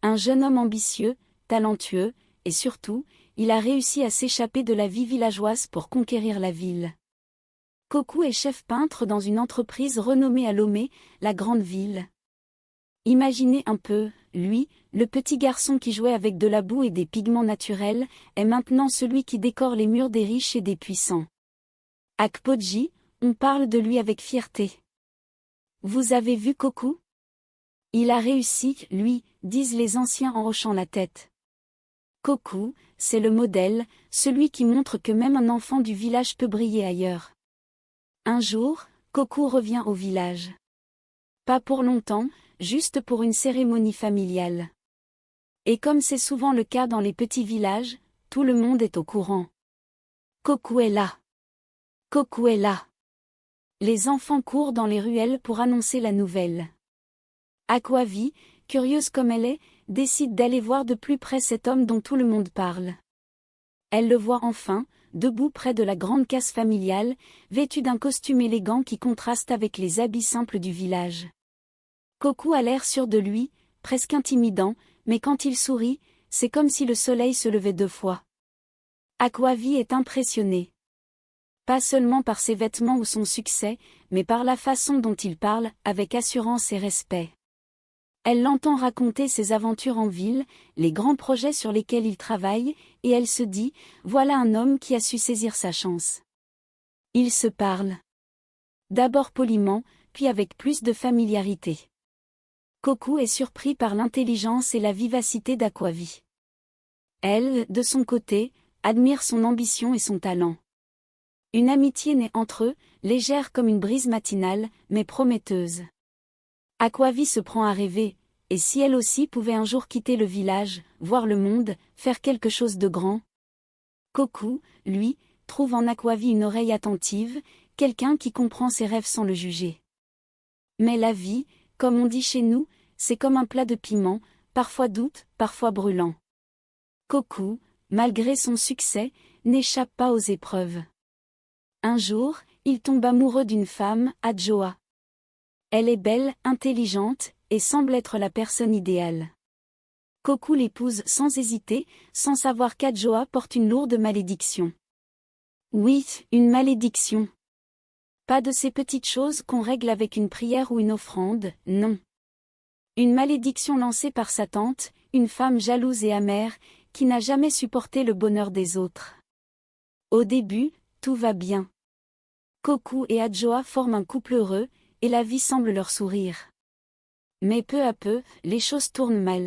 Un jeune homme ambitieux, talentueux, et surtout, il a réussi à s'échapper de la vie villageoise pour conquérir la ville. Kokou est chef peintre dans une entreprise renommée à Lomé, la grande ville. Imaginez un peu, lui, le petit garçon qui jouait avec de la boue et des pigments naturels, est maintenant celui qui décore les murs des riches et des puissants. À Kpodji, on parle de lui avec fierté. Vous avez vu Kokou? Il a réussi, lui, disent les anciens en hochant la tête. Kokou, c'est le modèle, celui qui montre que même un enfant du village peut briller ailleurs. Un jour, Kokou revient au village. Pas pour longtemps, juste pour une cérémonie familiale. Et comme c'est souvent le cas dans les petits villages, tout le monde est au courant. Kokou est là. Kokou est là. Les enfants courent dans les ruelles pour annoncer la nouvelle. Akwavi, curieuse comme elle est, décide d'aller voir de plus près cet homme dont tout le monde parle. Elle le voit enfin, debout près de la grande case familiale, vêtu d'un costume élégant qui contraste avec les habits simples du village. Kokou a l'air sûr de lui, presque intimidant, mais quand il sourit, c'est comme si le soleil se levait 2 fois. Akwavi est impressionnée. Pas seulement par ses vêtements ou son succès, mais par la façon dont il parle, avec assurance et respect. Elle l'entend raconter ses aventures en ville, les grands projets sur lesquels il travaille, et elle se dit, voilà un homme qui a su saisir sa chance. Ils se parlent. D'abord poliment, puis avec plus de familiarité. Kokou est surpris par l'intelligence et la vivacité d'Akwavi. Elle, de son côté, admire son ambition et son talent. Une amitié naît entre eux, légère comme une brise matinale, mais prometteuse. Akwavi se prend à rêver, et si elle aussi pouvait un jour quitter le village, voir le monde, faire quelque chose de grand? Kokou, lui, trouve en Akwavi une oreille attentive, quelqu'un qui comprend ses rêves sans le juger. Mais la vie, comme on dit chez nous, c'est comme un plat de piment, parfois doux, parfois brûlant. Kokou, malgré son succès, n'échappe pas aux épreuves. Un jour, il tombe amoureux d'une femme, Adjoa. Elle est belle, intelligente, et semble être la personne idéale. Kokou l'épouse sans hésiter, sans savoir qu'Adjoa porte une lourde malédiction. Oui, une malédiction. Pas de ces petites choses qu'on règle avec une prière ou une offrande, non. Une malédiction lancée par sa tante, une femme jalouse et amère, qui n'a jamais supporté le bonheur des autres. Au début, tout va bien. Kokou et Adjoa forment un couple heureux, et la vie semble leur sourire. Mais peu à peu, les choses tournent mal.